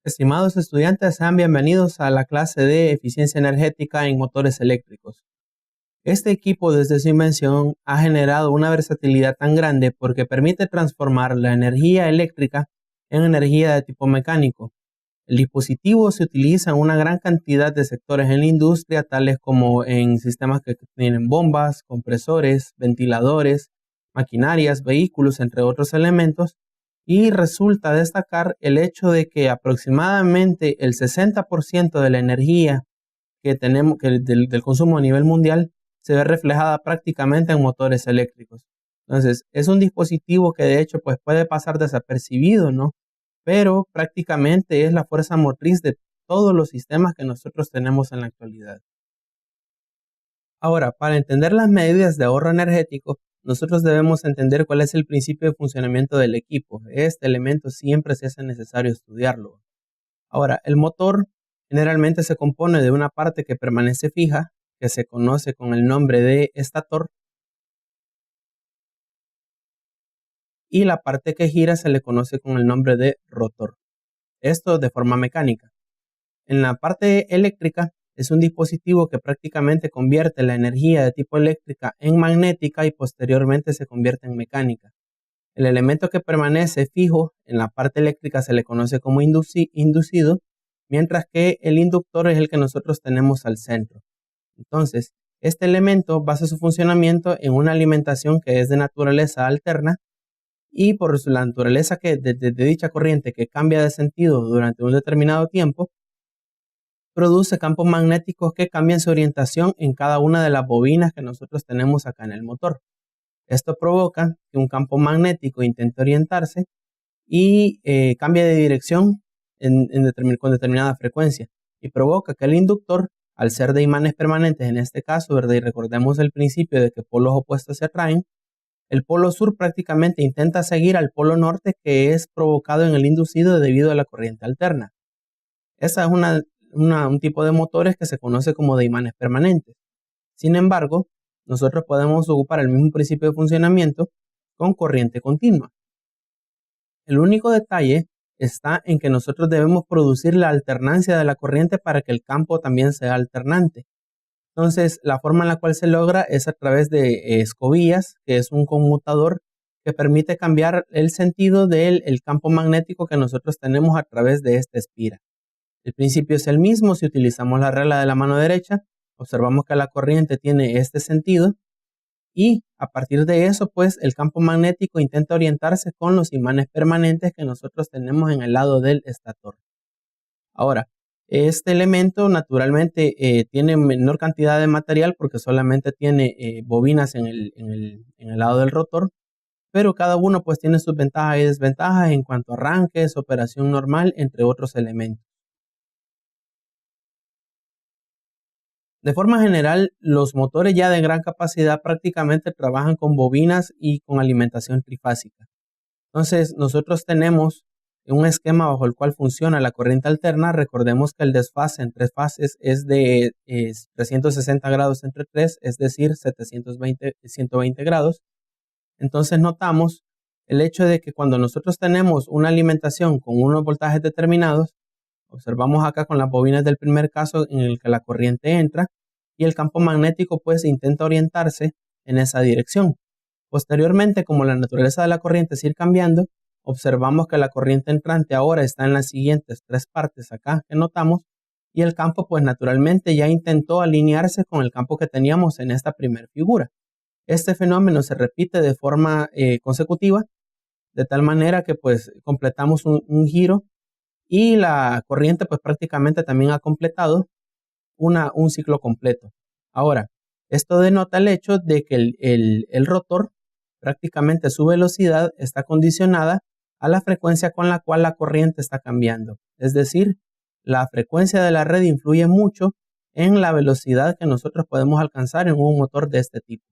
Estimados estudiantes, sean bienvenidos a la clase de eficiencia energética en motores eléctricos. Este equipo desde su invención ha generado una versatilidad tan grande porque permite transformar la energía eléctrica en energía de tipo mecánico. El dispositivo se utiliza en una gran cantidad de sectores en la industria, tales como en sistemas que tienen bombas, compresores, ventiladores, maquinarias, vehículos, entre otros elementos. Y resulta destacar el hecho de que aproximadamente el 60% de la energía que tenemos del consumo a nivel mundial se ve reflejada prácticamente en motores eléctricos. Entonces, es un dispositivo que de hecho pues puede pasar desapercibido, ¿no? Pero prácticamente es la fuerza motriz de todos los sistemas que nosotros tenemos en la actualidad. Ahora, para entender las medidas de ahorro energético, nosotros debemos entender cuál es el principio de funcionamiento del equipo. Este elemento siempre se hace necesario estudiarlo. Ahora, el motor generalmente se compone de una parte que permanece fija, que se conoce con el nombre de estator, y la parte que gira se le conoce con el nombre de rotor. Esto de forma mecánica. En la parte eléctrica, es un dispositivo que prácticamente convierte la energía de tipo eléctrica en magnética y posteriormente se convierte en mecánica. El elemento que permanece fijo en la parte eléctrica se le conoce como inducido, mientras que el inductor es el que nosotros tenemos al centro. Entonces, este elemento basa su funcionamiento en una alimentación que es de naturaleza alterna y por la naturaleza de dicha corriente que cambia de sentido durante un determinado tiempo, produce campos magnéticos que cambian su orientación en cada una de las bobinas que nosotros tenemos acá en el motor. Esto provoca que un campo magnético intente orientarse y cambie de dirección con determinada frecuencia y provoca que el inductor, al ser de imanes permanentes en este caso, ¿verdad? Y recordemos el principio de que polos opuestos se atraen, el polo sur prácticamente intenta seguir al polo norte que es provocado en el inducido debido a la corriente alterna. Esa es un tipo de motores que se conoce como de imanes permanentes. Sin embargo, nosotros podemos ocupar el mismo principio de funcionamiento con corriente continua. El único detalle está en que nosotros debemos producir la alternancia de la corriente para que el campo también sea alternante. Entonces, la forma en la cual se logra es a través de escobillas, que es un conmutador que permite cambiar el sentido del campo magnético que nosotros tenemos a través de esta espira. El principio es el mismo si utilizamos la regla de la mano derecha. Observamos que la corriente tiene este sentido y a partir de eso, pues el campo magnético intenta orientarse con los imanes permanentes que nosotros tenemos en el lado del estator. Ahora, este elemento naturalmente tiene menor cantidad de material porque solamente tiene bobinas en el lado del rotor, pero cada uno pues tiene sus ventajas y desventajas en cuanto a arranques, operación normal, entre otros elementos. De forma general, los motores ya de gran capacidad prácticamente trabajan con bobinas y con alimentación trifásica. Entonces, nosotros tenemos un esquema bajo el cual funciona la corriente alterna. Recordemos que el desfase en tres fases es de 360 grados entre 3, es decir, 120 grados. Entonces, notamos el hecho de que cuando nosotros tenemos una alimentación con unos voltajes determinados, observamos acá con las bobinas del primer caso en el que la corriente entra y el campo magnético pues intenta orientarse en esa dirección. Posteriormente, como la naturaleza de la corriente es ir cambiando, observamos que la corriente entrante ahora está en las siguientes tres partes acá que notamos y el campo pues naturalmente ya intentó alinearse con el campo que teníamos en esta primera figura. Este fenómeno se repite de forma consecutiva de tal manera que pues completamos un giro y la corriente pues prácticamente también ha completado un ciclo completo. Ahora, esto denota el hecho de que el rotor prácticamente su velocidad está condicionada a la frecuencia con la cual la corriente está cambiando. Es decir, la frecuencia de la red influye mucho en la velocidad que nosotros podemos alcanzar en un motor de este tipo.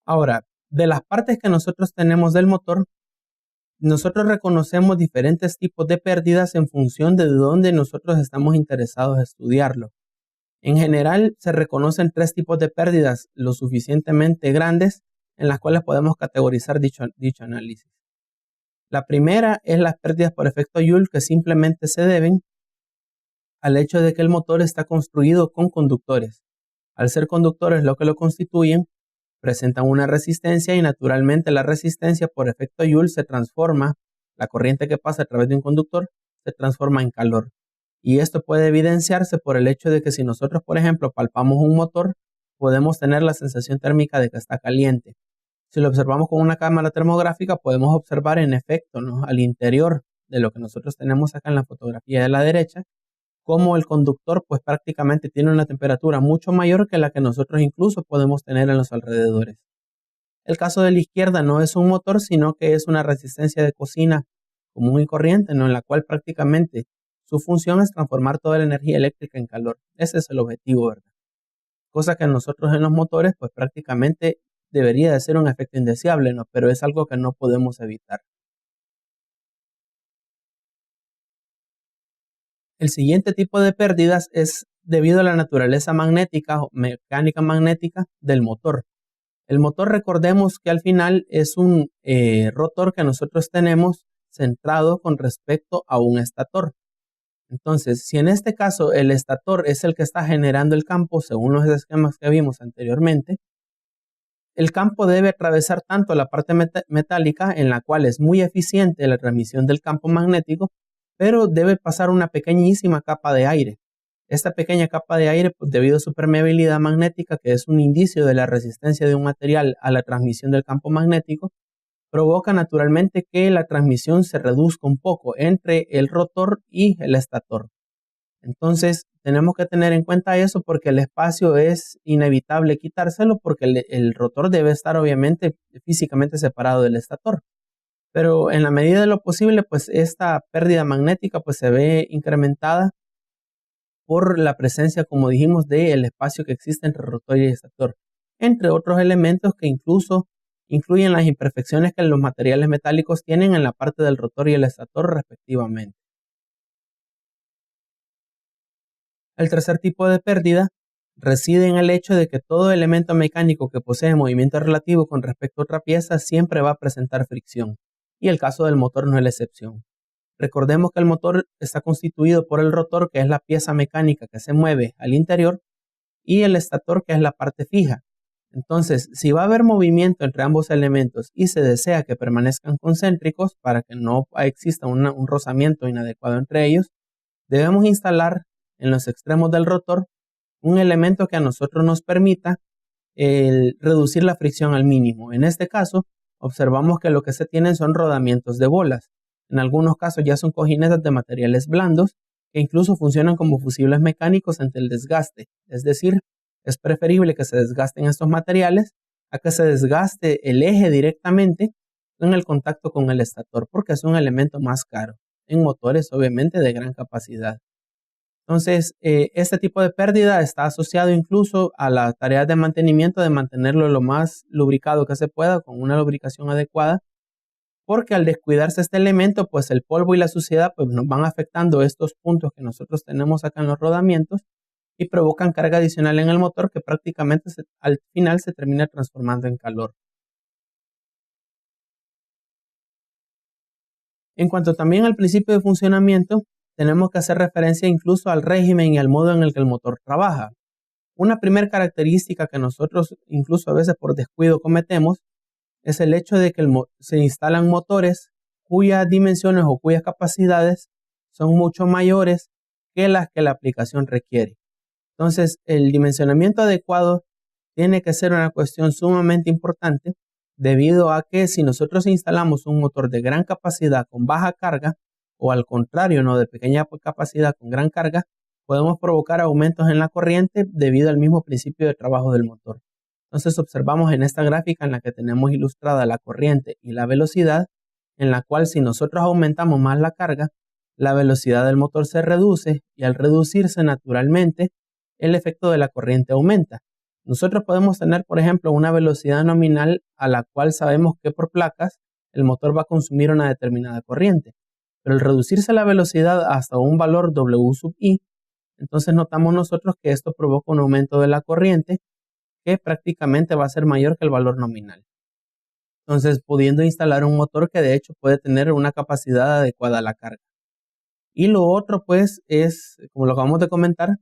Ahora, de las partes que nosotros tenemos del motor, nosotros reconocemos diferentes tipos de pérdidas en función de dónde nosotros estamos interesados en estudiarlo. En general, se reconocen tres tipos de pérdidas lo suficientemente grandes en las cuales podemos categorizar dicho análisis. La primera es las pérdidas por efecto Joule, que simplemente se deben al hecho de que el motor está construido con conductores. Al ser conductores lo que lo constituyen, presentan una resistencia y naturalmente la resistencia por efecto Joule se transforma, la corriente que pasa a través de un conductor se transforma en calor. Y esto puede evidenciarse por el hecho de que si nosotros, por ejemplo, palpamos un motor, podemos tener la sensación térmica de que está caliente. Si lo observamos con una cámara termográfica, podemos observar en efecto, ¿no?, al interior de lo que nosotros tenemos acá en la fotografía de la derecha, cómo el conductor pues prácticamente tiene una temperatura mucho mayor que la que nosotros incluso podemos tener en los alrededores. El caso de la izquierda no es un motor, sino que es una resistencia de cocina común y corriente, ¿no?, en la cual prácticamente su función es transformar toda la energía eléctrica en calor. Ese es el objetivo, ¿verdad? Cosa que nosotros en los motores pues prácticamente debería de ser un efecto indeseable, ¿no?, pero es algo que no podemos evitar. El siguiente tipo de pérdidas es debido a la naturaleza magnética o mecánica magnética del motor. El motor, recordemos que al final es un rotor que nosotros tenemos centrado con respecto a un estator. Entonces, si en este caso el estator es el que está generando el campo, según los esquemas que vimos anteriormente, el campo debe atravesar tanto la parte metálica, en la cual es muy eficiente la transmisión del campo magnético, pero debe pasar una pequeñísima capa de aire. Esta pequeña capa de aire, pues, debido a su permeabilidad magnética, que es un indicio de la resistencia de un material a la transmisión del campo magnético, provoca naturalmente que la transmisión se reduzca un poco entre el rotor y el estator. Entonces, tenemos que tener en cuenta eso porque el espacio es inevitable quitárselo porque el rotor debe estar obviamente físicamente separado del estator. Pero en la medida de lo posible, pues esta pérdida magnética pues se ve incrementada por la presencia, como dijimos, del espacio que existe entre rotor y estator, entre otros elementos que incluso incluyen las imperfecciones que los materiales metálicos tienen en la parte del rotor y el estator respectivamente. El tercer tipo de pérdida reside en el hecho de que todo elemento mecánico que posee movimiento relativo con respecto a otra pieza siempre va a presentar fricción, y el caso del motor no es la excepción. Recordemos que el motor está constituido por el rotor, que es la pieza mecánica que se mueve al interior, y el estator, que es la parte fija. Entonces, si va a haber movimiento entre ambos elementos y se desea que permanezcan concéntricos para que no exista un rozamiento inadecuado entre ellos, debemos instalar en los extremos del rotor un elemento que a nosotros nos permita reducir la fricción al mínimo. En este caso, observamos que lo que se tienen son rodamientos de bolas. En algunos casos ya son cojinetas de materiales blandos que incluso funcionan como fusibles mecánicos ante el desgaste. Es decir, es preferible que se desgasten estos materiales a que se desgaste el eje directamente en el contacto con el estator, porque es un elemento más caro en motores obviamente de gran capacidad. Entonces, este tipo de pérdida está asociado incluso a las tareas de mantenimiento, de mantenerlo lo más lubricado que se pueda con una lubricación adecuada, porque al descuidarse este elemento, pues el polvo y la suciedad pues nos van afectando estos puntos que nosotros tenemos acá en los rodamientos y provocan carga adicional en el motor que prácticamente al final se termina transformando en calor. En cuanto también al principio de funcionamiento, tenemos que hacer referencia incluso al régimen y al modo en el que el motor trabaja. Una primera característica que nosotros incluso a veces por descuido cometemos es el hecho de que se instalan motores cuyas dimensiones o cuyas capacidades son mucho mayores que las que la aplicación requiere. Entonces, el dimensionamiento adecuado tiene que ser una cuestión sumamente importante debido a que si nosotros instalamos un motor de gran capacidad con baja carga o al contrario, no de pequeña capacidad con gran carga, podemos provocar aumentos en la corriente debido al mismo principio de trabajo del motor. Entonces observamos en esta gráfica en la que tenemos ilustrada la corriente y la velocidad, en la cual si nosotros aumentamos más la carga, la velocidad del motor se reduce y al reducirse naturalmente, el efecto de la corriente aumenta. Nosotros podemos tener, por ejemplo, una velocidad nominal a la cual sabemos que por placas el motor va a consumir una determinada corriente. Pero al reducirse la velocidad hasta un valor W sub I, entonces notamos nosotros que esto provoca un aumento de la corriente que prácticamente va a ser mayor que el valor nominal. Entonces, pudiendo instalar un motor que de hecho puede tener una capacidad adecuada a la carga. Y lo otro, pues, es, como lo acabamos de comentar,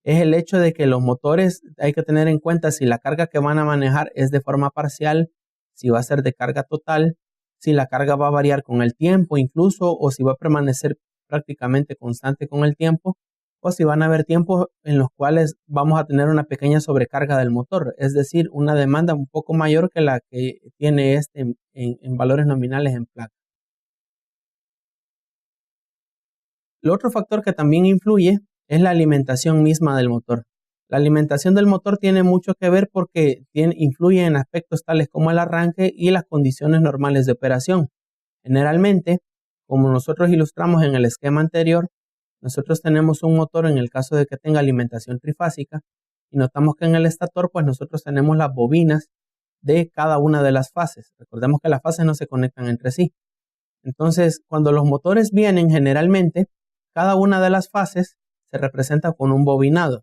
es el hecho de que los motores hay que tener en cuenta si la carga que van a manejar es de forma parcial, si va a ser de carga total, si la carga va a variar con el tiempo incluso, o si va a permanecer prácticamente constante con el tiempo, o si van a haber tiempos en los cuales vamos a tener una pequeña sobrecarga del motor, es decir, una demanda un poco mayor que la que tiene este en valores nominales en placa. El otro factor que también influye es la alimentación misma del motor. La alimentación del motor tiene mucho que ver porque influye en aspectos tales como el arranque y las condiciones normales de operación. Generalmente, como nosotros ilustramos en el esquema anterior, nosotros tenemos un motor en el caso de que tenga alimentación trifásica y notamos que en el estator pues nosotros tenemos las bobinas de cada una de las fases. Recordemos que las fases no se conectan entre sí. Entonces, cuando los motores vienen generalmente, cada una de las fases se representa con un bobinado,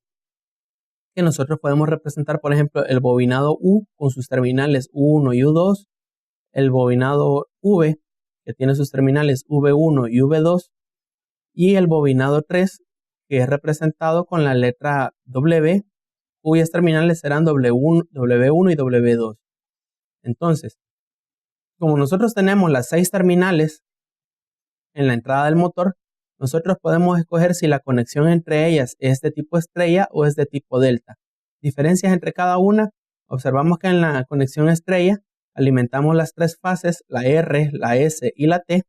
que nosotros podemos representar, por ejemplo, el bobinado U con sus terminales U1 y U2, el bobinado V, que tiene sus terminales V1 y V2, y el bobinado 3, que es representado con la letra W, cuyas terminales serán W1 y W2. Entonces, como nosotros tenemos las 6 terminales en la entrada del motor, nosotros podemos escoger si la conexión entre ellas es de tipo estrella o es de tipo delta. Diferencias entre cada una, observamos que en la conexión estrella alimentamos las 3 fases, la R, la S y la T,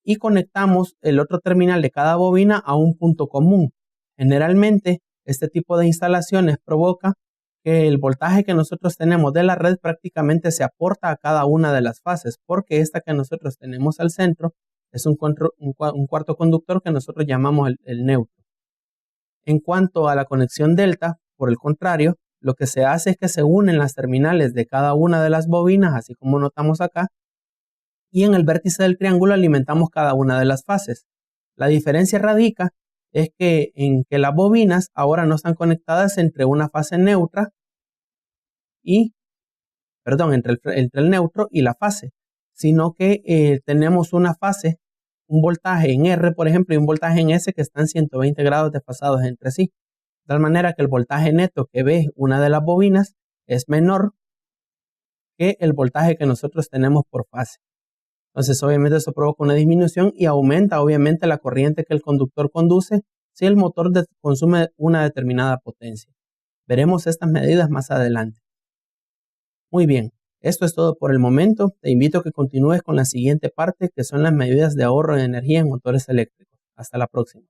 y conectamos el otro terminal de cada bobina a un punto común. Generalmente, este tipo de instalaciones provoca que el voltaje que nosotros tenemos de la red prácticamente se aporta a cada una de las fases, porque esta que nosotros tenemos al centro es un cuarto conductor que nosotros llamamos el neutro. En cuanto a la conexión delta, por el contrario, lo que se hace es que se unen las terminales de cada una de las bobinas, así como notamos acá, y en el vértice del triángulo alimentamos cada una de las fases. La diferencia radica en que las bobinas ahora no están conectadas entre una fase neutra entre el neutro y la fase, sino que tenemos una fase, un voltaje en R, por ejemplo, y un voltaje en S que están 120 grados desfasados entre sí, de tal manera que el voltaje neto que ve una de las bobinas es menor que el voltaje que nosotros tenemos por fase. Entonces, obviamente eso provoca una disminución y aumenta, obviamente, la corriente que el conductor conduce si el motor consume una determinada potencia. Veremos estas medidas más adelante. Muy bien, esto es todo por el momento. Te invito a que continúes con la siguiente parte, que son las medidas de ahorro de energía en motores eléctricos. Hasta la próxima.